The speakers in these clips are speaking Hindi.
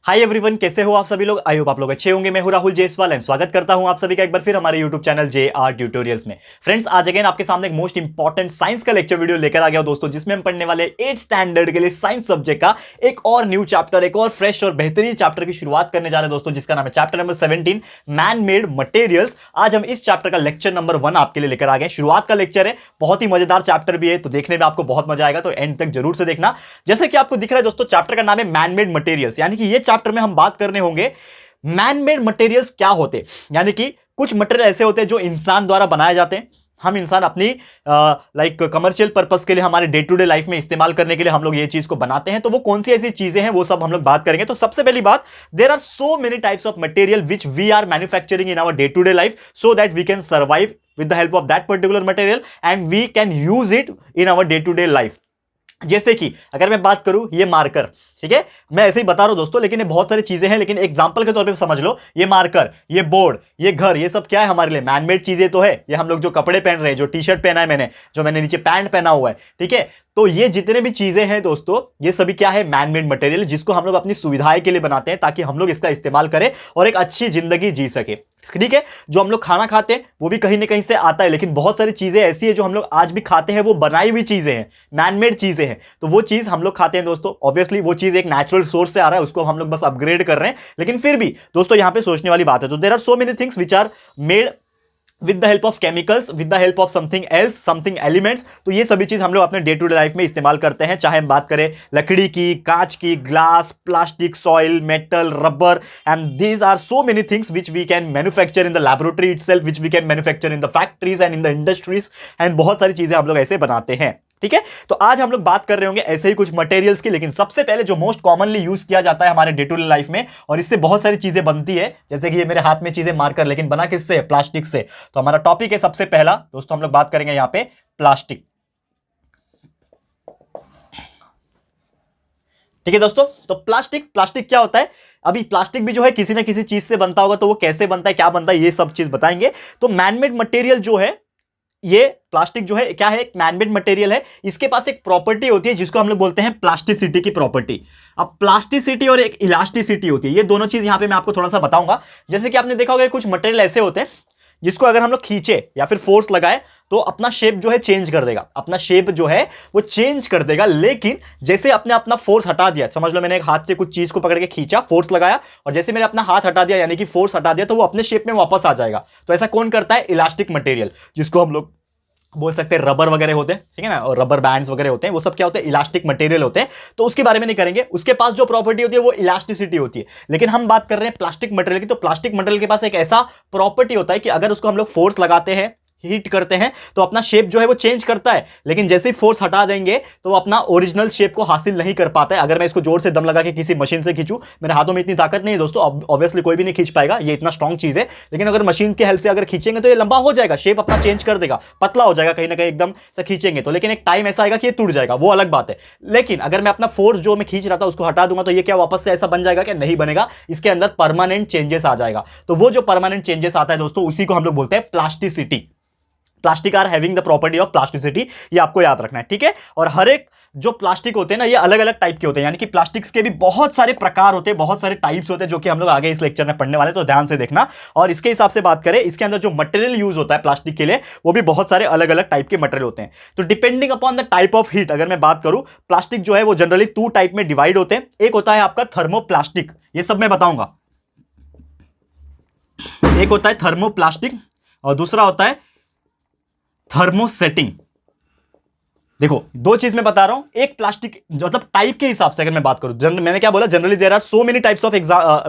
हाय एवरीवन, कैसे हो आप सभी लोग। आई होप आप लोग अच्छे होंगे। मैं हूं राहुल जयसवाल एंड स्वागत करता हूं आप सभी का एक बार फिर हमारे यूट्यूब चैनल JR ट्यूटोरियल्स में। फ्रेंड्स, आज अगेन आपके सामने एक मोस्ट इंपॉर्टेंट साइंस का लेक्चर वीडियो लेकर आ गया दोस्तों, जिसमें हम पढ़ने वाले 8th स्टैंडर्ड के लिए साइंस सब्जेक्ट का एक और न्यू चैप्टर, एक और फ्रेश और बेहतरीन चैप्टर की शुरुआत करने जा रहे हैं दोस्तों, जिसका नाम है chapter number 17 man made materials. आज हम इस चैप्टर का लेक्चर नंबर 1 आपके लिए लेकर आ गए। शुरुआत का लेक्चर है, बहुत ही मजेदार चैप्टर भी है, तो देखने में आपको बहुत मजा आएगा, तो एंड तक जरूर से देखना। जैसे कि आपको दिख रहा है दोस्तों, चैप्टर का नाम है मैन मेड मटेरियल्स, यानी कि ये चैप्टर में हम बात करने होंगे मैन मेड मटेरियल्स क्या होते हैं। यानी कि कुछ मटेरियल ऐसे होते हैं जो इंसान द्वारा बनाए जाते हैं। हम इंसान अपनी कमर्शियल पर्पस के लिए, हमारे डे टू डे लाइफ में इस्तेमाल करने के लिए हम लोग ये चीज को बनाते हैं। तो वो कौन सी ऐसी चीजें हैं, वो सब हम लोग बात करेंगे। तो सबसे पहली बात, there are so many types of material which we are manufacturing in our day to day life so that we can survive with the help of that particular material and we can use it in our day to day life. जैसे कि अगर मैं बात करूं, ये मार्कर, ठीक है, मैं ऐसे ही बता रहा हूं दोस्तों, लेकिन ये बहुत सारी चीजें हैं, लेकिन एग्जांपल के तौर पे समझ लो। ये मार्कर, ये बोर्ड, ये घर, ये सब क्या है हमारे लिए मैनमेड चीजें तो है। ये हम लोग जो कपड़े पहन रहे हैं, जो टी शर्ट पहना है जो मैंने नीचे पैंट पहना हुआ है, ठीक है, तो ये जितने भी चीजें हैं दोस्तों, ये सभी क्या है, मैनमेड मटेरियल, जिसको हम लोग अपनी सुविधाएं के लिए बनाते हैं ताकि हम लोग इसका इस्तेमाल करें और एक अच्छी जिंदगी जी सके। ठीक है, जो हम लोग खाना खाते हैं वो भी कहीं ना कहीं से आता है, लेकिन बहुत सारी चीजें ऐसी है जो हम लोग आज भी खाते हैं, वो बनाई हुई चीजें हैं, मैनमेड चीजें हैं। तो वो चीज हम लोग खाते हैं दोस्तों, ऑब्वियसली वो चीज एक नेचुरल सोर्स से आ रहा है, उसको हम लोग बस अपग्रेड कर रहे हैं। लेकिन फिर भी दोस्तों यहां पे सोचने वाली बात है। तो there are so many things which are made with the help of chemicals, with the help of something else, something elements. तो ये सभी चीज हम लोग अपने डे टू डे लाइफ में इस्तेमाल करते हैं, चाहे हम बात करें लकड़ी की, कांच की, glass, plastic, soil, metal, rubber, and these are so many things which we can manufacture in the laboratory itself, which we can manufacture in the factories and in the industries, and बहुत सारी चीजें हम लोग ऐसे बनाते हैं। ठीक है, तो आज हम लोग बात कर रहे होंगे ऐसे ही कुछ मटेरियल्स की, लेकिन सबसे पहले जो मोस्ट कॉमनली यूज किया जाता है हमारे डे टू डे लाइफ में, और इससे बहुत सारी चीजें बनती है, जैसे कि ये मेरे हाथ में चीजें मार्कर, लेकिन बना किससे, प्लास्टिक से। तो हमारा टॉपिक है सबसे पहला दोस्तों, हम लोग बात करेंगे यहां पे प्लास्टिक। ठीक है दोस्तों, तो प्लास्टिक क्या होता है। अभी प्लास्टिक भी जो है किसी ना किसी चीज से बनता होगा, तो वो कैसे बनता है, क्या बनता है, ये सब चीज बताएंगे। तो मैनमेड मटेरियल जो है, ये प्लास्टिक जो है क्या है, एक मैनमेड मटेरियल है। इसके पास एक प्रॉपर्टी होती है जिसको हम लोग बोलते हैं प्लास्टिसिटी की प्रॉपर्टी। अब प्लास्टिसिटी और एक इलास्टिसिटी होती है, ये दोनों चीज यहां पे मैं आपको थोड़ा सा बताऊंगा। जैसे कि आपने देखा होगा कुछ मटेरियल ऐसे होते हैं जिसको अगर हम लोग खींचे या फिर फोर्स लगाए तो अपना शेप जो है चेंज कर देगा, अपना शेप जो है वो चेंज कर देगा। लेकिन जैसे आपने अपना फोर्स हटा दिया, समझ लो मैंने एक हाथ से कुछ चीज को पकड़ के खींचा, फोर्स लगाया, और जैसे मैंने अपना हाथ हटा दिया यानी कि फोर्स हटा दिया, तो वो अपने शेप में वापस आ जाएगा। तो ऐसा कौन करता है, इलास्टिक मटेरियल, जिसको हम लोग बोल सकते हैं रबर वगैरह होते हैं, ठीक है ना, और रबर बैंड्स वगैरह होते हैं, वो सब क्या होते हैं, इलास्टिक मटेरियल होते हैं। तो उसके बारे में नहीं करेंगे, उसके पास जो प्रॉपर्टी होती है वो इलास्टिसिटी होती है। लेकिन हम बात कर रहे हैं प्लास्टिक मटेरियल की, तो प्लास्टिक मटेरियल के पास एक ऐसा प्रॉपर्टी होता है कि अगर उसको हम लोग फोर्स लगाते हैं, हीट करते हैं, तो अपना शेप जो है वो चेंज करता है। लेकिन जैसे ही फोर्स हटा देंगे तो वो अपना ओरिजिनल शेप को हासिल नहीं कर पाता है। अगर मैं इसको जोर से दम लगा के किसी मशीन से खींचूं, मेरे हाथों में इतनी ताकत नहीं है दोस्तों, ऑब्वियसली कोई भी नहीं खींच पाएगा, ये इतना स्ट्रॉन्ग चीज है। लेकिन अगर मशीन की हेल्प से अगर खींचेंगे तो ये लंबा हो जाएगा, शेप अपना चेंज कर देगा, पतला हो जाएगा कहीं ना कहीं एकदम से खींचेंगे तो। लेकिन एक टाइम ऐसा आएगा कि ये टूट जाएगा, वो अलग बात है। लेकिन अगर मैं अपना फोर्स जो मैं खींच रहा था उसको हटा दूंगा, तो ये क्या वापस से ऐसा बन जाएगा, क्या नहीं बनेगा, इसके अंदर परमानेंट चेंजेस आ जाएगा। तो वो जो परमानेंट चेंजेस आता है दोस्तों, उसी को हम लोग बोलते हैं plasticity. Plastic are having the property of plasticity, ये आपको याद रखना है, ठीक है। और हर एक जो प्लास्टिक होते हैं ना, ये अलग अलग टाइप के होते हैं, यानी कि प्लास्टिक्स के भी बहुत सारे प्रकार होते हैं, बहुत सारे टाइप्स होते हैं, जो कि हम लोग आगे इस लेक्चर में पढ़ने वाले हैं, तो ध्यान से देखना। और इसके हिसाब से बात करें, इसके अंदर जो मटेरियल यूज होता है प्लास्टिक के लिए, वो भी बहुत सारे अलग अलग टाइप के मटेरियल होते हैं। तो depending upon the type of heat, अगर मैं बात करूं, प्लास्टिक जो है वो जनरली 2 टाइप में डिवाइड होते हैं। एक होता है आपका थर्मोप्लास्टिक, ये सब मैं बताऊंगा। एक होता है थर्मोप्लास्टिक और दूसरा होता है थर्मोसेटिंग। देखो, 2 चीज मैं बता रहा हूं। एक प्लास्टिक मतलब टाइप के हिसाब से अगर मैं बात करूं, मैंने क्या बोला, generally there are so many types of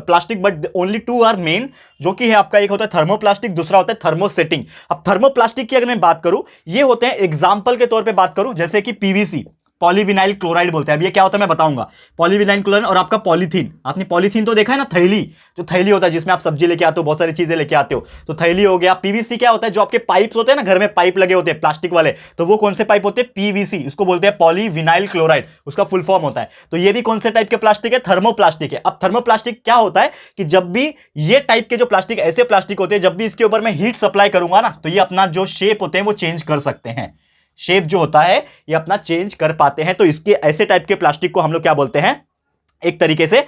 plastic but only 2 are main, जो कि है आपका, एक होता है थर्मोप्लास्टिक, दूसरा होता है थर्मोसेटिंग। अब थर्मोप्लास्टिक की अगर मैं बात करूं, ये होते हैं, एग्जांपल के तौर पे बात करूं, जैसे कि पीवीसी, पॉलीविनाइल क्लोराइड बोलते हैं। अब ये क्या होता है मैं बताऊंगा। पॉलीविनाइल क्लोराइड और आपका पॉलीथीन, आपने पॉलीथीन तो देखा है ना, थैली, जो थैली होता है जिसमें आप सब्जी लेके आते हो, बहुत सारी चीजें लेके आते हो, तो थैली हो गया। पीवीसी क्या होता है, जो आपके पाइप्स होते हैं ना, घर में पाइप लगे होते हैं प्लास्टिक वाले, तो वो कौन से पाइप होते हैं, पीवीसी, उसको बोलते हैं पॉलीविनाइल क्लोराइड, उसका फुल फॉर्म होता है। तो ये भी कौन से टाइप के प्लास्टिक है, थर्मोप्लास्टिक है। अब थर्मोप्लास्टिक क्या होता है कि जब भी ये टाइप के जो प्लास्टिक, ऐसे प्लास्टिक होते हैं, जब भी इसके ऊपर मैं हीट सप्लाई करूंगा ना, तो ये अपना जो शेप होते हैं वो चेंज कर सकते हैं। शेप जो होता है ये अपना चेंज कर पाते हैं। तो इसके ऐसे टाइप के प्लास्टिक को हम लोग क्या बोलते हैं, एक तरीके से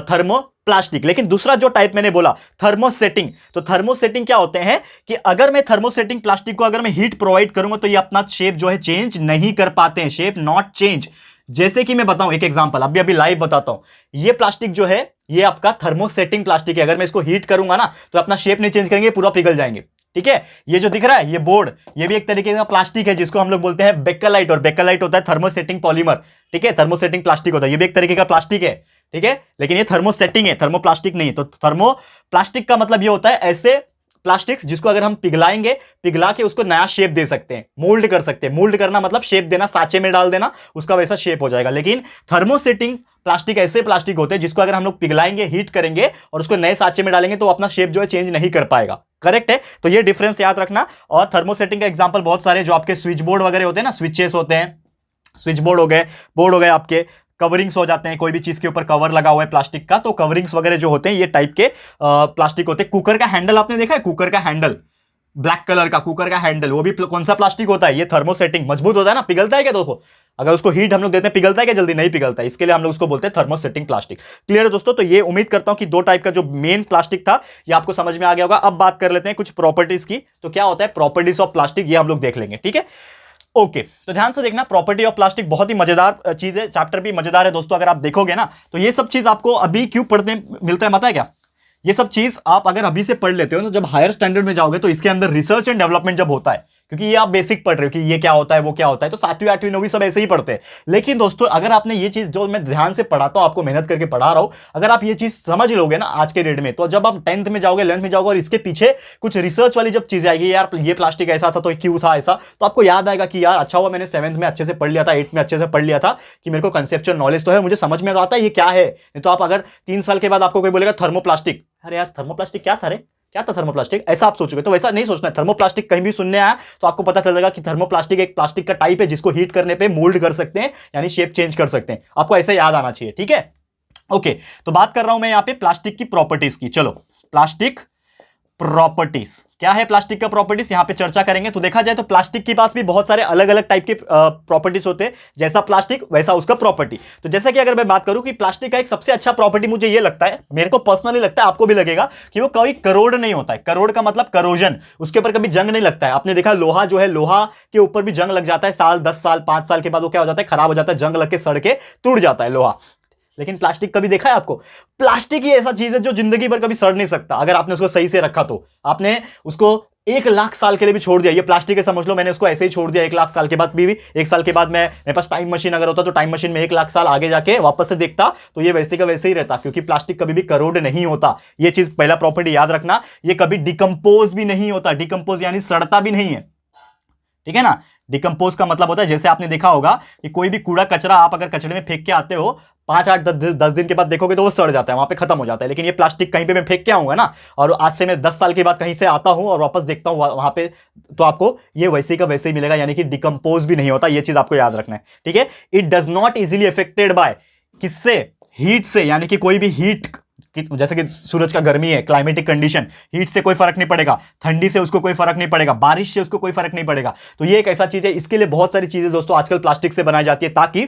थर्मोप्लास्टिक। लेकिन दूसरा जो टाइप मैंने बोला थर्मोसेटिंग, तो थर्मोसेटिंग क्या होते हैं कि अगर मैं थर्मोसेटिंग प्लास्टिक को अगर मैं हीट प्रोवाइड करूंगा तो ये अपना शेप जो है चेंज नहीं कर पाते हैं, शेप नॉट चेंज। जैसे कि मैं बताऊं एक एग्जांपल, अभी लाइव बताता हूं। ये प्लास्टिक जो है ये आपका थर्मोसेटिंग प्लास्टिक है, अगर मैं इसको हीट करूंगा ना तो अपना शेप नहीं चेंज करेंगे, पूरा पिघल जाएंगे। ठीक है, ये जो दिख रहा है ये बोर्ड, ये भी एक तरीके का प्लास्टिक है जिसको हम लोग बोलते हैं बेकेलाइट, और बेकेलाइट होता है थर्मोसेटिंग पॉलीमर। ठीक है, थर्मोसेटिंग प्लास्टिक होता है, ये भी एक तरीके का प्लास्टिक है। ठीक है, लेकिन ये थर्मोसेटिंग है, थर्मोप्लास्टिक नहीं है। तो थर्मोप्लास्टिक का मतलब ये होता है ऐसे प्लास्टिक्स जिसको अगर हम पिघलाएंगे, पिघला के उसको नया शेप दे सकते हैं, मोल्ड कर सकते हैं। मोल्ड करना मतलब शेप देना, सांचे में डाल देना, उसका वैसा शेप हो जाएगा। लेकिन थर्मोसेटिंग प्लास्टिक ऐसे प्लास्टिक होते हैं जिसको अगर हम लोग पिघलाएंगे, हीट करेंगे और उसको नए सांचे में डालेंगे तो अपना शेप जो है चेंज नहीं कर पाएगा। करेक्ट है, तो ये डिफरेंस याद रखना। और थर्मोसेटिंग का एग्जांपल बहुत सारे जो आपके स्विच बोर्ड वगैरह होते हैं ना, स्विचेस होते हैं, स्विच बोर्ड हो गए आपके, कवरिंग्स हो जाते हैं, कोई भी चीज के ऊपर कवर लगा हुआ है प्लास्टिक का, तो कवरिंग्स वगैरह जो होते हैं ये टाइप के प्लास्टिक होते हैं। कुकर का हैंडल आपने देखा है, कुकर का हैंडल ब्लैक कलर का कुकर का हैंडल, वो भी कौन सा प्लास्टिक होता है, ये थर्मोसेटिंग, मजबूत होता है ना, पिघलता है क्या दोस्तों? अगर उसको हीट हम लोग देते हैं पिघलता है क्या? जल्दी नहीं पिघलता है, इसके लिए हम लोग उसको बोलते हैं थर्मोसेटिंग प्लास्टिक। क्लियर है दोस्तों? तो ये उम्मीद करता हूं कि दो टाइप का जो मेन प्लास्टिक था ये आपको समझ में आ गया होगा। अब बात कर लेते हैं कुछ प्रॉपर्टीज की। तो क्या होता है प्रॉपर्टीज ऑफ प्लास्टिक, ये हम लोग देख लेंगे। ठीक है, ओके, तो ध्यान से देखना, प्रॉपर्टी ऑफ प्लास्टिक बहुत ही मजेदार चीज है, चैप्टर भी मजेदार है दोस्तों। अगर आप देखोगे ना तो ये सब चीज आपको अभी क्यों पढ़ने मिलता है, पता है क्या? ये सब चीज आप अगर अभी से पढ़ लेते हो तो जब हायर स्टैंडर्ड में जाओगे तो इसके अंदर रिसर्च एंड डेवलपमेंट जब होता है, क्योंकि ये आप बेसिक पढ़ रहे हो कि ये क्या होता है वो क्या होता है, तो 7वीं 8वीं 9वीं सब ऐसे ही पढ़ते हैं। लेकिन दोस्तों अगर आपने ये चीज, जो मैं ध्यान से पढ़ाता हूं आपको, मेहनत करके पढ़ा रहा हूं, अगर आप ये चीज समझ लोगे ना आज के डेट में, तो जब आप 10th में जाओगे, 11th में जाओगे और इसके पीछे कुछ रिसर्च वाली जब चीजें आएगी, यार ये प्लास्टिक ऐसा था तो क्यों था ऐसा, तो आपको याद आएगा कि यार अच्छा हुआ मैंने 7th में अच्छे से पढ़ लिया था, 8th में अच्छे से पढ़ लिया था, कि मेरे को कंसेप्चुअल नॉलेज तो है, मुझे समझ में आता है ये क्या है। नहीं तो आप अगर 3 साल के बाद आपको कोई बोलेगा थर्मोप्लास्टिक, अरे यार थर्मोप्लास्टिक क्या था रे, क्या था थर्मोप्लास्टिक, ऐसा आप सोचोगे। तो वैसा नहीं सोचना है। थर्मोप्लास्टिक कहीं भी सुनने आया तो आपको पता चल जाएगा कि थर्मोप्लास्टिक एक प्लास्टिक का टाइप है जिसको हीट करने पे मोल्ड कर सकते हैं, यानी शेप चेंज कर सकते हैं। आपको ऐसा याद आना चाहिए। ठीक है, ओके, तो बात कर रहा हूं मैं यहां पे प्लास्टिक की प्रॉपर्टीज की। चलो, प्लास्टिक प्रॉपर्टीज क्या है, प्लास्टिक का प्रॉपर्टीज यहां पे चर्चा करेंगे। तो देखा जाए तो प्लास्टिक के पास भी बहुत सारे अलग अलग टाइप के प्रॉपर्टीज होते हैं, जैसा प्लास्टिक वैसा उसका प्रॉपर्टी। तो जैसा कि अगर मैं बात करूं कि प्लास्टिक का एक सबसे अच्छा प्रॉपर्टी मुझे ये लगता है, मेरे को पर्सनली लगता है, आपको भी लगेगा, कि वो कभी करोड़ नहीं होता है। करोड़ का मतलब करोजन, उसके ऊपर कभी जंग नहीं लगता है। आपने देखा लोहा जो है, लोहा के ऊपर भी जंग लग जाता है, साल 10 साल 5 साल के बाद वो क्या हो जाता है, खराब हो जाता है, जंग लग के सड़ के टूट जाता है लोहा। लेकिन प्लास्टिक कभी देखा है आपको? प्लास्टिक ही ऐसा चीज है जो जिंदगी भर कभी सड़ नहीं सकता, अगर आपने उसको सही से रखा तो। आपने उसको 1 लाख साल के लिए भी छोड़ दिया, ये प्लास्टिक है समझ लो, मैंने उसको ऐसे ही छोड़ दिया 1 लाख साल के बाद भी 1 साल के बाद मेरे पास टाइम मशीन अगर होता तो टाइम मशीन में 1 लाख साल आगे जाके वापस से देखता तो ये वैसे का वैसे ही रहता, क्योंकि प्लास्टिक कभी भी करोड़ नहीं होता। ये चीज पहला प्रॉपर्टी याद रखना। ये कभी डिकम्पोज भी नहीं होता, डिकम्पोज यानी सड़ता भी नहीं है। ठीक है ना, डिकम्पोज का मतलब होता है, जैसे आपने देखा होगा कि कोई भी कूड़ा कचरा आप अगर कचरे में फेंक के आते हो, 5 8 10 दिन के बाद देखोगे तो वो सड़ जाता है, वहां पे खत्म हो जाता है। लेकिन ये प्लास्टिक कहीं पे मैं फेंक के आऊंगा ना, और आज से मैं 10 साल के बाद कहीं से आता हूं और वापस देखता हूं वहां पे, तो आपको ये वैसे का वैसे ही मिलेगा, यानी कि डिकम्पोज भी नहीं होता। ये चीज आपको याद रखना है। ठीक है, it does not easily affected by, किससे? हीट से, यानी कि कोई भी हीट, जैसे कि सूरज का गर्मी है, क्लाइमेटिक कंडीशन, हीट से कोई फर्क नहीं पड़ेगा, ठंडी से उसको कोई फर्क नहीं पड़ेगा, बारिश से उसको कोई फर्क नहीं पड़ेगा। तो ये एक ऐसा चीज है, इसके लिए बहुत सारी चीजें दोस्तों आजकल प्लास्टिक से बनाई जाती है, ताकि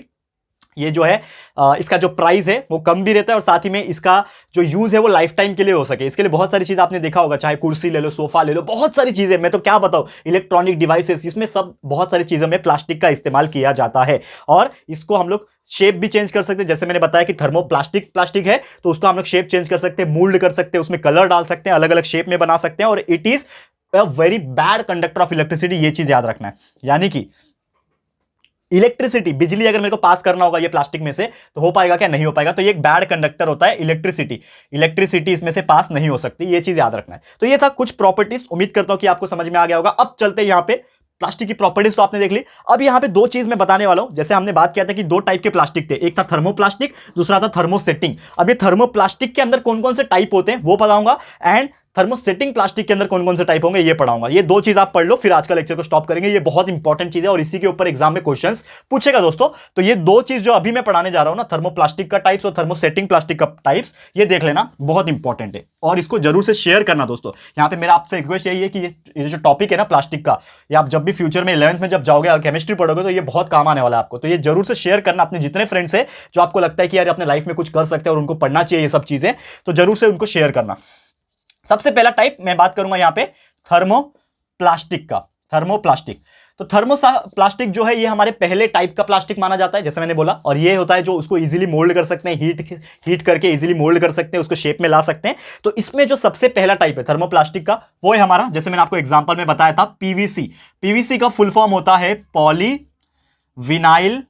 ये जो है इसका जो प्राइस है वो कम भी रहता है, और साथ ही में इसका जो यूज है वो लाइफ टाइम के लिए हो सके। इसके लिए बहुत सारी चीज आपने देखा होगा, चाहे कुर्सी ले लो, सोफा ले लो, बहुत सारी चीजें, मैं तो क्या बताऊं, इलेक्ट्रॉनिक डिवाइसेस, इसमें सब बहुत सारी चीजों में प्लास्टिक का इस्तेमाल किया जाता है। और इसको हम लोग शेप भी चेंज कर सकते हैं, जैसे मैंने बताया कि प्लास्टिक है तो उसको हम लोग शेप चेंज कर सकते हैं, मोल्ड कर सकते हैं, उसमें कलर डाल सकते हैं, अलग अलग शेप में बना सकते हैं, और it is a very bad conductor of electricity. ये चीज याद रखना है, यानी कि इलेक्ट्रिसिटी, बिजली अगर मेरे को पास करना होगा ये प्लास्टिक में से, तो हो पाएगा क्या? नहीं हो पाएगा। तो ये एक बैड कंडक्टर होता है इलेक्ट्रिसिटी इसमें से पास नहीं हो सकती, ये चीज याद रखना है। तो ये था कुछ प्रॉपर्टीज, उम्मीद करता हूं कि आपको समझ में आ गया होगा। अब चलते हैं यहां पे, प्लास्टिक की प्रॉपर्टीज तो आपने देख ली, अब यहां पे 2 चीज मैं बताने वाला हूं। जैसे हमने बात किया था कि 2 टाइप के प्लास्टिक थे, एक था थर्मोप्लास्टिक, दूसरा था थर्मोसेटिंग। अब ये थर्मोप्लास्टिक के अंदर कौन कौन से टाइप होते हैं वो बताऊंगा, एंड थर्मोसेटिंग प्लास्टिक के अंदर कौन कौन से टाइप होंगे ये पढ़ाऊंगा। ये दो चीज आप पढ़ लो, फिर आज का लेक्चर को स्टॉप करेंगे। ये बहुत इंपॉर्टेंट चीज है और इसी के ऊपर एग्जाम में क्वेश्चंस पूछेगा दोस्तों। तो ये दो चीज जो अभी मैं पढ़ाने जा रहा हूं ना, थर्मोप्लास्टिक का टाइप्स और थर्मोसेटिंग प्लास्टिक का टाइप्स, ये देख लेना, बहुत इंपॉर्टेंट है और इसको जरूर से शेयर करना दोस्तों। यहां पे मेरा आपसे रिक्वेस्ट यही है कि ये जो टॉपिक है ना प्लास्टिक का, ये आप जब भी फ्यूचर में 11th में जब जाओगे और केमिस्ट्री पढ़ोगे तो ये बहुत काम आने वाला है आपको। तो ये जरूर से शेयर करना अपने जितने फ्रेंड्स है जो आपको लगता है कि यार अपने लाइफ में कुछ कर सकते हैं और उनको पढ़ना चाहिए ये सब चीजें, तो जरूर से उनको शेयर करना। सबसे पहला टाइप मैं बात करूंगा यहां पे थर्मोप्लास्टिक का। थर्मोप्लास्टिक, तो थर्मोप्लास्टिक जो है ये हमारे पहले टाइप का प्लास्टिक माना जाता है, जैसे मैंने बोला। और ये होता है जो उसको इजीली मोल्ड कर सकते हैं, हीट करके इजीली मोल्ड कर सकते हैं, उसको शेप में ला सकते हैं। तो इसमें जो सबसे पहला टाइप है थर्मोप्लास्टिक का, वो है हमारा, जैसे मैंने आपको एग्जांपल में बताया था, पीवीसी। पीवीसी का फुल फॉर्म होता है पॉली विनाइल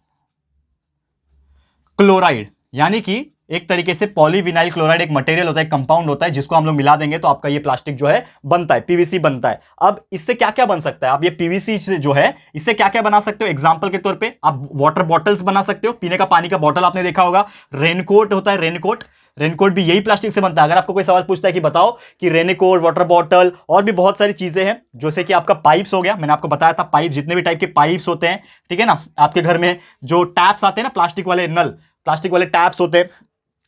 क्लोराइड, यानी कि एक तरीके से पॉलीविनाइल क्लोराइड एक मटेरियल होता है, कंपाउंड होता है, जिसको हम लोग मिला देंगे तो आपका ये प्लास्टिक जो है बनता है, पीवीसी बनता है। अब इससे क्या क्या बन सकता है? आप ये पीवीसी से जो है इससे क्या क्या बना सकते हो? एग्जांपल के तौर पे आप वाटर बॉटल्स बना सकते हो, पीने का पानी का बॉटल आपने देखा होगा। रेनकोट होता है, रेनकोट, रेनकोट भी यही प्लास्टिक से बनता है। अगर आपको कोई सवाल पूछता है कि बताओ कि रेनकोट, वाटर बॉटल और भी बहुत सारी चीजें हैं, जैसे कि आपका पाइप्स हो गया, मैंने आपको बताया था पाइप, जितने भी टाइप के पाइप्स होते हैं, ठीक है ना। आपके घर में जो टैप्स आते हैं ना, प्लास्टिक वाले नल, प्लास्टिक वाले टैप्स होते हैं।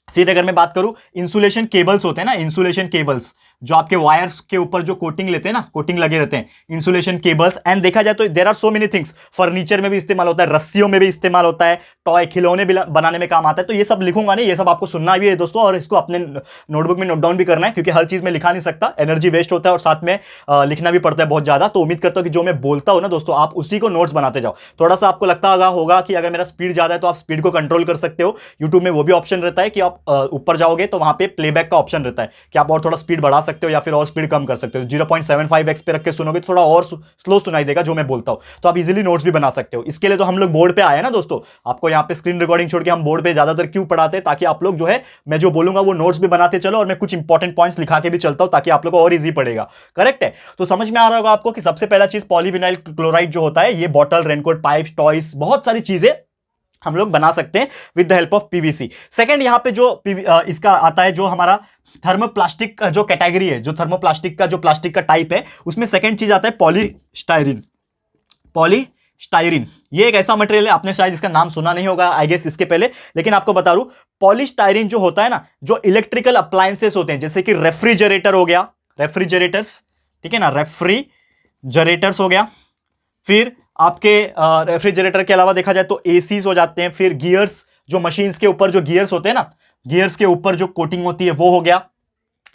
फिर अगर मैं बात करूं, इंसुलेशन केबल्स होते हैं ना, इंसुलेशन केबल्स जो आपके वायर्स के ऊपर जो कोटिंग लेते हैं ना, कोटिंग लगे रहते हैं, इंसुलेशन केबल्स। एंड देखा जाए तो there are so many things, furniture में भी इस्तेमाल होता है, रस्सियों में भी इस्तेमाल होता है, टॉय खिलौने भी बनाने में काम आता है। तो ये सब लिखूंगा नहीं, ये सब आपको सुनना भी है दोस्तों, और इसको अपने नोटबुक में नोट डाउन भी करना है, क्योंकि हर चीज में लिखा नहीं सकता, एनर्जी वेस्ट होता है और साथ में लिखना भी पड़ता है बहुत ज्यादा। तो उम्मीद करता हूं कि जो मैं बोलता हूं ना दोस्तों, आप उसी को नोट्स बनाते जाओ। थोड़ा सा आपको लगता होगा कि अगर मेरा स्पीड ज्यादा है तो आप स्पीड को कंट्रोल कर सकते हो। यूट्यूब में वो भी ऑप्शन रहता है कि आप ऊपर जाओगे तो वहां पे प्लेबैक का ऑप्शन रहता है कि आप और थोड़ा स्पीड बढ़ा सकते हो या फिर और स्पीड कम कर सकते हो। 0.75x पे रख के सुनोगे तो थोड़ा और स्लो सुनाई देगा जो मैं बोलता हूं। तो आप इजीली नोट्स भी बना सकते हो। इसके लिए तो हम लोग बोर्ड पे आए हैं ना दोस्तों। आपको यहां पे स्क्रीन रिकॉर्डिंग छोड़ के हम बोर्ड पे ज्यादातर क्यों पढ़ाते हैं? ताकि आप लोग जो है, मैं जो बोलूंगा वो नोट्स भी बनाते चलो, और मैं कुछ इंपॉर्टेंट पॉइंट्स लिखा के भी चलता हूं ताकि आप लोग को और इजी पड़ेगा। करेक्ट है? तो समझ में आ रहा होगा आपको कि सबसे पहला चीज पॉलीविनाइल क्लोराइड जो होता है, ये बॉटल, रेनकोट, पाइप्स, टॉयज, बहुत सारी चीजें हम लोग बना सकते हैं with the help of PVC. Second, यहां पे जो इसका आता है, जो हमारा थर्मोप्लास्टिक का जो कैटेगरी है, जो थर्मोप्लास्टिक का जो प्लास्टिक का टाइप है, उसमें सेकंड चीज आता है पॉलीस्टायरीन। पॉलीस्टायरीन ये एक ऐसा मटेरियल है, आपने शायद इसका नाम सुना नहीं होगा आई गेस इसके पहले, लेकिन आपको बता दूं, पॉलीस्टायरीन जो होता है ना, जो इलेक्ट्रिकल अप्लायंसेस होते हैं, जैसे कि रेफ्रिजरेटर हो गया, रेफ्रिजरेटर्स, ठीक है ना, रेफ्रिजरेटर्स हो गया। फिर आपके रेफ्रिजरेटर के अलावा देखा जाए तो एसीज हो जाते हैं। फिर गियर्स, जो मशीन्स के ऊपर जो गियर्स होते हैं ना, गियर्स के ऊपर जो कोटिंग होती है वो हो गया,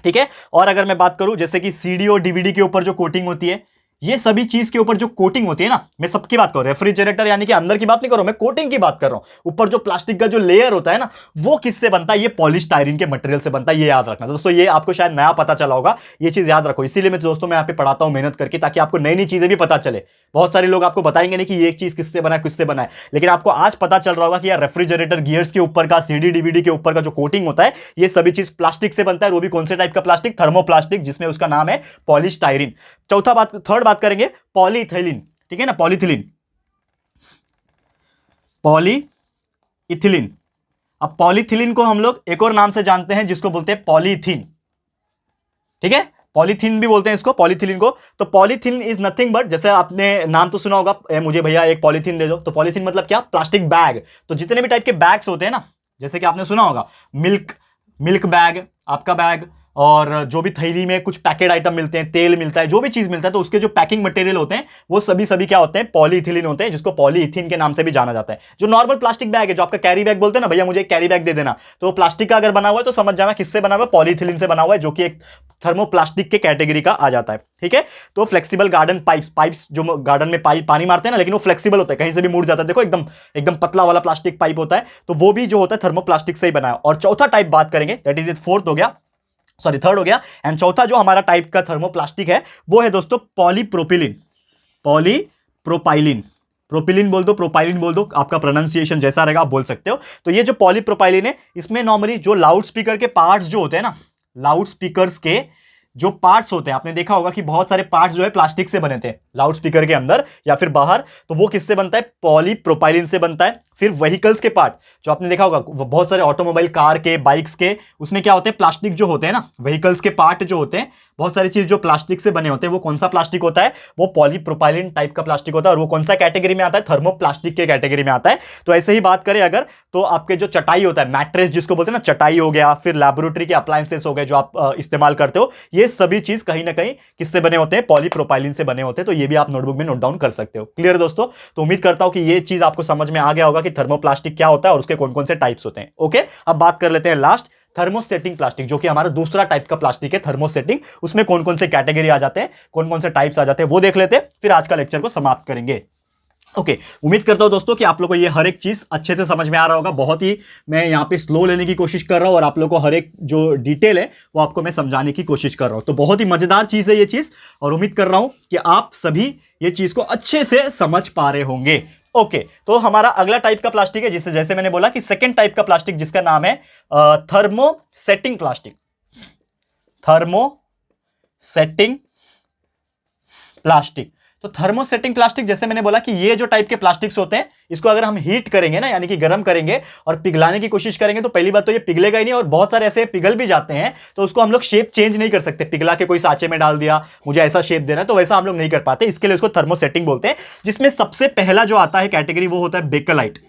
ठीक है। और अगर मैं बात करूं जैसे कि सीडी और डीवीडी के ऊपर जो कोटिंग होती है, ये सभी चीज के ऊपर जो कोटिंग होती है ना, मैं सबकी बात कर रहा हूं, रेफ्रिजरेटर यानी कि अंदर की बात नहीं कर रहा हूं, मैं कोटिंग की बात कर रहा हूं। ऊपर जो प्लास्टिक का जो लेयर होता है ना, वो किससे बनता है? ये पॉलीस्टायरीन के मटेरियल से बनता है। ये याद रखना दोस्तों, ये आपको शायद नया पता चला होगा, ये चीज याद रखो। इसीलिए मैं दोस्तों यहाँ पे पढ़ाता हूं मेहनत करके, ताकि आपको नई नई चीजें भी पता चले। बहुत सारे लोग आपको बताएंगे नहीं कि ये चीज किससे बना है, किससे बना है, लेकिन आपको आज पता चल रहा होगा कि यार रेफ्रिजरेटर गियर्स के ऊपर का, सीडी डीवीडी के ऊपर का जो कोटिंग होता है, ये सभी चीज प्लास्टिक से बनता है। वो भी कौन से टाइप का प्लास्टिक? थर्मोप्लास्टिक, जिसमें उसका नाम है पॉलीस्टायरीन। थर्ड बात करेंगे पॉलीइथिलीन, ठीक है ना, पॉलीइथिलीन, पॉलीइथिलीन। अब पॉलीइथिलीन को हम लोग एक और नाम से जानते हैं, जिसको बोलते हैं पॉलीथीन, ठीक है, पॉलीथीन भी बोलते हैं इसको, पॉलीथिलीन को। तो पॉलीथीन इज नथिंग बट, जैसे आपने नाम तो सुना होगा, मुझे भैया एक पॉलीथीन दे दो। तो पॉलीथीन मतलब क्या? Plastic bag. तो जितने भी टाइप के बैग्स होते हैं ना, जैसे कि आपने सुना होगा मिल्क बैग, आपका बैग, और जो भी थैली में कुछ पैकेट आइटम मिलते हैं, तेल मिलता है, जो भी चीज मिलता है, तो उसके जो पैकिंग मटेरियल होते हैं वो सभी क्या होते हैं? पॉलीइथिलीन होते हैं, जिसको पॉलीइथीन के नाम से भी जाना जाता है। जो नॉर्मल प्लास्टिक बैग है, जो आपका कैरी बैग बोलते हैं ना, भैया मुझे एक कैरी बैग दे देना, तो प्लास्टिक का अगर बना हुआ है तो समझ जाना किससे बना हुआ है? पॉलीइथिलीन से बना हुआ है, जो कि एक थर्मोप्लास्टिक के कैटेगरी का आ जाता है, ठीक है। तो फ्लेक्सिबल गार्डन पाइप्स जो गार्डन में पानी मारते हैं ना, लेकिन वो फ्लेक्सिबल होता है, कहीं से भी मुड़ जाता है, देखो एकदम पतला वाला प्लास्टिक पाइप होता है, तो वो भी जो होता है थर्मोप्लास्टिक से ही बना है। और चौथा टाइप बात करेंगे, दैट इज थर्ड हो गया। एंड चौथा जो हमारा टाइप का थर्मोप्लास्टिक है, वो है दोस्तों पॉलीप्रोपिलीन। पॉलीप्रोपाइलिन, प्रोपिलिन बोल दो, प्रोपाइलिन बोल दो, आपका प्रोनाउंसिएशन जैसा रहेगा आप बोल सकते हो। तो ये जो पॉलीप्रोपाइलिन है, इसमें नॉर्मली जो लाउड स्पीकर के पार्ट्स जो होते हैं ना, लाउड स्पीकर्स के जो पार्ट्स होते हैं, आपने देखा होगा कि बहुत सारे पार्ट्स जो है प्लास्टिक से बने थे लाउड स्पीकर के अंदर या फिर बाहर, तो वो किससे बनता है? पॉलीप्रोपाइलिन से बनता है। फिर व्हीकल्स के पार्ट जो आपने देखा होगा, बहुत सारे ऑटोमोबाइल, कार के, बाइक्स के, उसमें क्या होते हैं, प्लास्टिक जो होते हैं ना, व्हीकल्स के पार्ट जो होते हैं, बहुत सारी चीज जो प्लास्टिक से बने होते हैं, वो कौन सा प्लास्टिक होता है, वो पॉलीप्रोपाइलिन टाइप का प्लास्टिक होता है। और वो कौन सा कैटेगरी में आता है, थर्मोप्लास्टिक के कैटेगरी में आता है। तो ऐसे ही बात करें अगर, तो आपके जो चटाई होता है, मैट्रेस जिसको बोलते हैं ना, चटाई हो गया, फिर लैबोरेटरी के अप्लायंसेस हो गए जो आप इस्तेमाल करते हो, ये सभी चीज कहीं ना कहीं किससे बने होते हैं, पॉलीप्रोपाइलिन से बने होते हैं। तो ये भी आप नोटबुक में नोट डाउन कर सकते हो। क्लियर दोस्तों? तो उम्मीद करता हूं कि ये चीज आपको समझ में आ गया होगा कि थर्मोप्लास्टिक क्या होता है और उसके कौन कौन से टाइप्स होते हैं। ओके, अब बात कर लेते हैं लास्ट, थर्मोसेटिंग प्लास्टिक, जो कि हमारा दूसरा टाइप का प्लास्टिक है, थर्मोसेटिंग। उसमें कौन कौन से कैटेगरी आ जाते हैं, कौन कौन से टाइप्स आ जाते हैं, वो देख लेते हैं, फिर आज का लेक्चर को समाप्त करेंगे। ओके, उम्मीद करता हूं दोस्तों कि आप लोग को ये हर एक चीज अच्छे से समझ में आ रहा होगा। बहुत ही मैं यहां पे स्लो लेने की कोशिश कर रहा हूं और आप लोग को हर एक जो डिटेल है वो आपको मैं समझाने की कोशिश कर रहा हूं। तो बहुत ही मजेदार चीज है ये चीज, और उम्मीद कर रहा हूं कि आप सभी ये चीज को अच्छे से समझ पा रहे होंगे। ओके, तो हमारा अगला टाइप का प्लास्टिक है, जिसे जैसे मैंने बोला कि सेकेंड टाइप का प्लास्टिक, जिसका नाम है थर्मोसेटिंग प्लास्टिक। Thermosetting plastic. तो थर्मोसेटिंग प्लास्टिक, जैसे मैंने बोला कि ये जो टाइप के प्लास्टिक्स होते हैं, इसको अगर हम हीट करेंगे ना, यानी कि गर्म करेंगे और पिघलाने की कोशिश करेंगे, तो पहली बात तो ये पिघलेगा ही नहीं, और बहुत सारे ऐसे पिघल भी जाते हैं, तो उसको हम लोग शेप चेंज नहीं कर सकते। पिघला के कोई सांचे में डाल दिया, मुझे ऐसा शेप देना है, तो वैसा हम लोग नहीं कर पाते। इसके लिए उसको थर्मोसेटिंग बोलते हैं, जिसमें सबसे पहला जो आता है कैटेगरी, वो होता है बेकलाइट।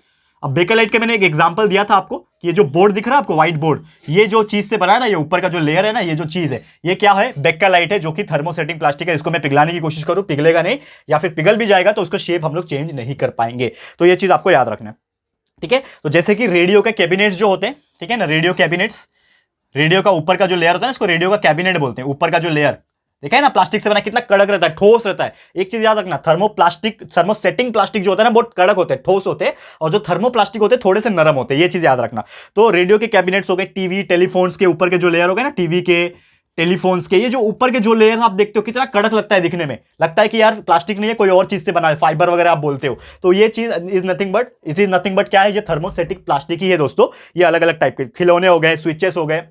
अब बेकलाइट के मैंने एक एग्जांपल दिया था आपको कि ये जो बोर्ड दिख रहा है आपको, व्हाइट बोर्ड, ये जो चीज से बना है ना, ये ऊपर का जो लेयर है ना, ये जो चीज है, ये क्या है, बेकलाइट है, जो कि थर्मोसेटिंग प्लास्टिक है। इसको मैं पिघलाने की कोशिश करूं, पिघलेगा नहीं, या फिर पिघल भी जाएगा तो उसका शेप हम लोग चेंज नहीं कर पाएंगे। तो ये चीज आपको याद रखना है, ठीक है। तो जैसे कि रेडियो के कैबिनेट्स जो होते हैं, ठीक है ना, रेडियो कैबिनेट्स, रेडियो का ऊपर का जो लेयर होता है ना, इसको रेडियो का कैबिनेट बोलते हैं। ऊपर का जो लेयर देखा है ना, प्लास्टिक से बना, कितना कड़क रहता है, ठोस रहता है। एक चीज याद रखना, थर्मोसेटिंग प्लास्टिक जो होता है ना, बहुत कड़क होते हैं, ठोस होते हैं, और जो थर्मोप्लास्टिक होते हैं थोड़े से नरम होते हैं। ये चीज याद रखना। तो रेडियो के कैबिनेट्स हो गए, टीवी टेलीफोन्स के ऊपर के जो लेयर हो गए ना, टीवी के, टेलीफोन्स के, ये जो ऊपर के जो लेयर आप देखते हो, कितना कड़क लगता है दिखने में, लगता है कि यार प्लास्टिक नहीं है, कोई और चीज से बना है, फाइबर वगैरह आप बोलते हो। तो ये चीज इज नथिंग बट क्या है, ये थर्मोसेटिक प्लास्टिक ही है दोस्तों। ये अलग अलग टाइप के खिलौने हो गए, स्विचेस हो गए,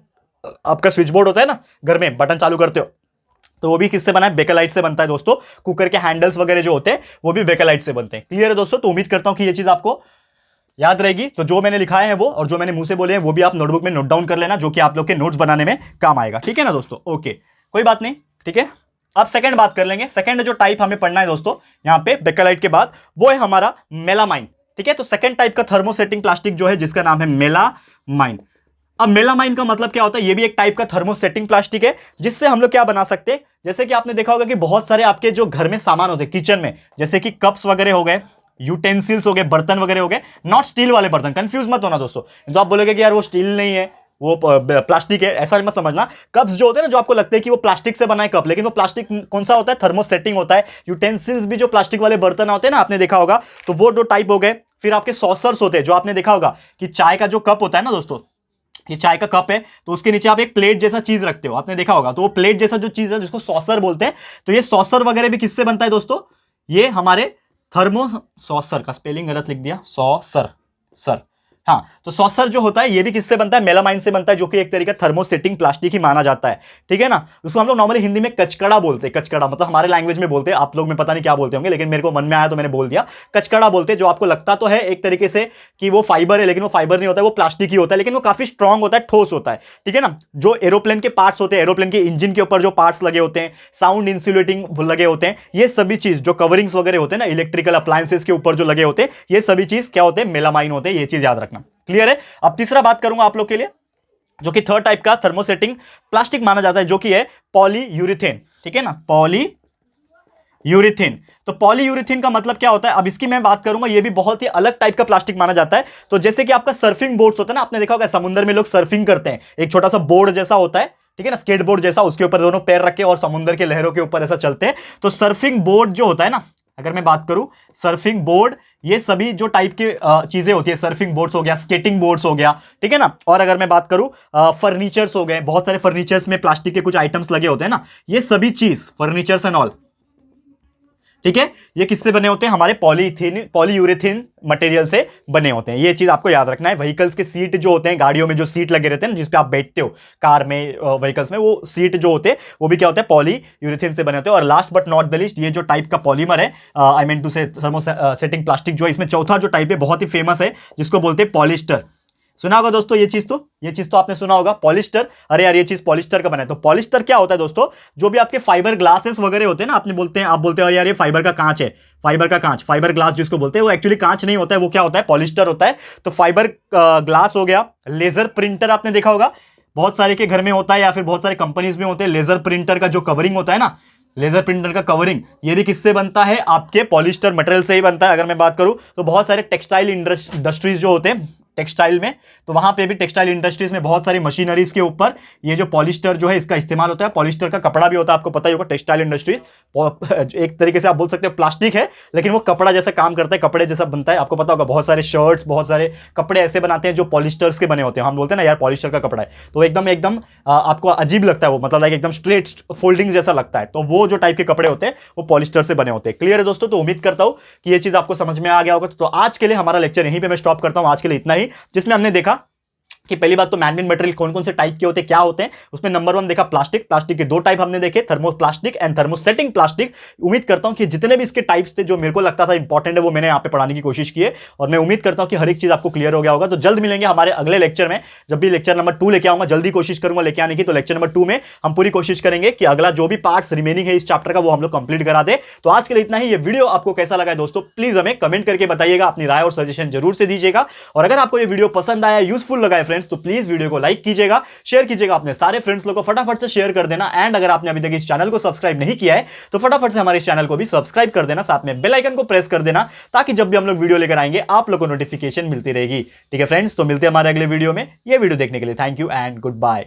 आपका स्विच बोर्ड होता है ना घर में, बटन चालू करते हो, तो वो भी किससे बना है, बेकलाइट से बनता है दोस्तों। कुकर के हैंडल्स वगैरह जो होते हैं वो भी बेकलाइट से बनते हैं। क्लियर है दोस्तों? तो उम्मीद करता हूं कि ये चीज आपको याद रहेगी। तो जो मैंने लिखा है वो, और जो मैंने मुंह से बोले हैं वो भी आप नोटबुक में नोट डाउन कर लेना, जो कि आप लोग के नोट्स बनाने में काम आएगा। ठीक है ना दोस्तों? ओके, कोई बात नहीं, ठीक है। अब सेकंड बात कर लेंगे। सेकंड जो टाइप हमें पढ़ना है दोस्तों यहां पे बेकलाइट के बाद, वो है हमारा मेलामाइन। ठीक है, तो सेकंड टाइप का थर्मोसेटिंग प्लास्टिक जो है, जिसका नाम है मेलामाइन। अब मेलामाइन का मतलब क्या होता है, ये भी एक टाइप का थर्मोसेटिंग प्लास्टिक है, जिससे हम लोग क्या बना सकते हैं, जैसे कि आपने देखा होगा कि बहुत सारे आपके जो घर में सामान होते हैं किचन में, जैसे कि कप्स वगैरह हो गए, यूटेंसिल्स हो गए, बर्तन वगैरह हो गए, नॉट स्टील वाले बर्तन, कंफ्यूज मत होना दोस्तों। तो आप बोलोगे कि यार वो स्टील नहीं है, वो प्लास्टिक है, ऐसा मत समझना। कप्स जो होते हैं ना, जो आपको लगता है कि वो प्लास्टिक से बना है कप, लेकिन वो प्लास्टिक कौन सा होता है, थर्मोसेटिंग होता है। यूटेंसिल्स भी जो प्लास्टिक वाले बर्तन होते हैं ना, आपने देखा होगा, तो वो दो टाइप हो गए। फिर आपके सॉसर्स होते हैं, जो आपने देखा होगा कि चाय का जो कप होता है ना दोस्तों, ये चाय का कप है, तो उसके नीचे आप एक प्लेट जैसा चीज रखते हो, आपने देखा होगा, तो वो प्लेट जैसा जो चीज है जिसको सॉसर बोलते हैं। तो ये सॉसर वगैरह भी किससे बनता है दोस्तों, ये हमारे सॉसर का स्पेलिंग गलत लिख दिया, सॉसर, सर, हाँ, तो सॉसर जो होता है ये भी किससे बनता है, मेलामाइन से बनता है, जो कि एक तरीका थर्मोसेटिंग प्लास्टिक ही माना जाता है। ठीक है ना, उसको हम लोग नॉर्मली हिंदी में कचकड़ा बोलते हैं। कचकड़ा मतलब हमारे लैंग्वेज में बोलते हैं, आप लोग में पता नहीं क्या बोलते होंगे, लेकिन मेरे को मन में आया तो मैंने बोल दिया, कचकड़ा बोलते हैं। जो आपको लगता तो है एक तरीके से कि वो फाइबर है, लेकिन वो फाइबर नहीं होता है, वो प्लास्टिक ही होता है, लेकिन वो काफी स्ट्रांग होता है, ठोस होता है। ठीक है ना, जो एरोप्लेन के पार्ट्स होते हैं, एरोप्लेन के इंजन के ऊपर जो पार्ट्स लगे होते हैं, साउंड इंसुलेटिंग लगे होते हैं, ये सभी चीज जो कवरिंग्स वगैरह होते हैं ना, इलेक्ट्रिकल अप्लायंसेस के ऊपर जो लगे होते हैं, ये सभी चीज क्या होते हैं, मेलामाइन होते हैं। ये चीज याद रखना। क्लियर है? अब तीसरा बात करूंगा आप लोग के लिए, जो कि थर्ड टाइप का थर्मोसेटिंग प्लास्टिक माना जाता है, जो कि है पॉलीयूरेथेन। ठीक है ना, पॉलीयूरेथेन। तो पॉलीयूरेथेन का मतलब क्या होता है, अब इसकी मैं बात करूंगा, ये भी बहुत ही अलग टाइप का प्लास्टिक माना जाता है। तो जैसे कि आपका सर्फिंग बोर्ड्स होता है ना, आपने देखा होगा समुद्र में लोग सर्फिंग करते हैं, एक छोटा सा बोर्ड जैसा होता है, ठीक है ना, स्केट बोर्ड जैसा, उसके ऊपर दोनों पैर रख के और समुद्र के लहरों के ऊपर ऐसा चलते हैं। तो सर्फिंग बोर्ड जो होता है ना, अगर मैं बात करूं सर्फिंग बोर्ड, ये सभी जो टाइप की चीजें होती है, सर्फिंग बोर्ड्स हो गया, स्केटिंग बोर्ड्स हो गया, ठीक है ना। और अगर मैं बात करूं फर्नीचर्स हो गए, बहुत सारे फर्नीचर्स में प्लास्टिक के कुछ आइटम्स लगे होते हैं ना, ये सभी चीज फर्नीचर्स एंड ऑल, ठीक है, ये किससे बने होते हैं? हमारे पॉलीयूरेथीन मटेरियल से बने होते हैं। ये चीज आपको याद रखना है। व्हीकल्स के सीट जो होते हैं, गाड़ियों में जो सीट लगे रहते हैं ना, जिसपे आप बैठते हो कार में, व्हीकल्स में, वो सीट जो होते हैं वो भी क्या होते हैं? पॉलीयूरेथीन से बने होते हैं। और last but not the least, ये जो टाइप का पॉलीमर है, आई मीन टू से थर्मोसेटिंग प्लास्टिक, जो है इसमें चौथा जो टाइप है बहुत ही फेमस है, जिसको बोलते हैं पॉलिस्टर। सुना होगा दोस्तों ये चीज तो आपने सुना होगा, पॉलिस्टर। अरे यार, ये चीज पॉलिस्टर का बना है। तो पॉलिस्टर क्या होता है दोस्तों? जो भी आपके फाइबर ग्लासेस वगैरह होते हैं ना, आप बोलते हैं अरे यार ये फाइबर का कांच है, फाइबर का कांच, फाइबर ग्लास जिसको बोलते हैं, वो एक्चुअली कांच नहीं होता है, वो क्या होता है? पॉलिस्टर होता है। तो फाइबर ग्लास हो गया, लेजर प्रिंटर आपने देखा होगा, बहुत सारे के घर में होता है, या फिर बहुत सारे कंपनीज में होते हैं। लेजर प्रिंटर का जो कवरिंग होता है ना, लेजर प्रिंटर का कवरिंग, ये भी किससे बनता है? आपके पॉलिस्टर मटेरियल से ही बनता है। अगर मैं बात करूं तो बहुत सारे टेक्सटाइल इंडस्ट्रीज जो होते हैं टेक्सटाइल में, तो वहां पे भी टेक्सटाइल इंडस्ट्रीज में बहुत सारी मशीनरीज के ऊपर ये जो पॉलिस्टर जो है इसका इस्तेमाल होता है। पॉलिस्टर का कपड़ा भी होता है, आपको पता ही होगा। टेक्सटाइल इंडस्ट्रीज एक तरीके से आप बोल सकते हो प्लास्टिक है, लेकिन वो कपड़ा जैसा काम करता है, कपड़े जैसा बनता है। आपको पता होगा बहुत सारे शर्ट्स, बहुत सारे कपड़े ऐसे बनाते हैं जो पॉलिस्टर्स के बने होते हैं। हम बोलते हैं ना यार पॉलिस्टर का कपड़ा है, तो एकदम आपको अजीब लगता है वो, मतलब लाइक एकदम स्ट्रेट फोल्डिंग जैसा लगता है। तो वो जो टाइप के कपड़े होते हैं वो पॉलिस्टर से बने होते हैं। क्लियर है दोस्तों? तो उम्मीद करता हूं कि ये चीज आपको समझ में आ गया होगा। तो आज के लिए हमारा लेक्चर यहीं पे मैं स्टॉप करता हूं। आज के लिए इतना ही, जिसमें हमने देखा कि पहली बात तो मैन-मेड मटेरियल कौन कौन से टाइप के होते हैं, क्या होते हैं। उसमें नंबर 1 देखा प्लास्टिक। प्लास्टिक के 2 टाइप हमने देखे, थर्मोप्लास्टिक एंड थर्मोसेटिंग प्लास्टिक। उम्मीद करता हूं कि जितने भी इसके टाइप्स थे जो मेरे को लगता था इंपॉर्टेंट है, वो मैंने यहां पे पढ़ाने की कोशिश की है। और मैं उम्मीद करता हूं कि हर एक चीज आपको क्लियर हो गया होगा। तो जल्द मिलेंगे हमारे अगले लेक्चर में, जब भी लेक्चर नंबर 2 लेके आऊंगा। जल्दी कोशिश करूंगा लेके आने की। तो लेक्चर नंबर 2 में हम पूरी कोशिश करेंगे कि अगला जो भी पार्ट्स रिमेनिंग है इस चैप्टर का, वो हम लोग कंप्लीट करा दे। तो आज के लिए इतना ही। ये वीडियो आपको कैसा लगा है दोस्तों, प्लीज हमें कमेंट करके बताइएगा, अपनी राय और सजेशन जरूर से दीजिएगा। और अगर आपको ये वीडियो पसंद आया, यूजफुल लगा है फ्रेंड्स, तो प्लीज वीडियो को लाइक कीजिएगा, शेयर कीजिएगा अपने सारे फ्रेंड्स लोगों को, फटाफट से शेयर कर देना। एंड अगर आपने अभी तक इस चैनल को सब्सक्राइब नहीं किया है तो फटाफट से हमारे इस चैनल को भी सब्सक्राइब कर देना, साथ में बेल आइकन को प्रेस कर देना, ताकि जब भी हम लोग वीडियो लेकर आएंगे आप लोगों को नोटिफिकेशन मिलती रहेगी। ठीक है फ्रेंड्स, तो मिलते हैं हमारे अगले वीडियो में। ये वीडियो देखने के लिए thank you and good bye.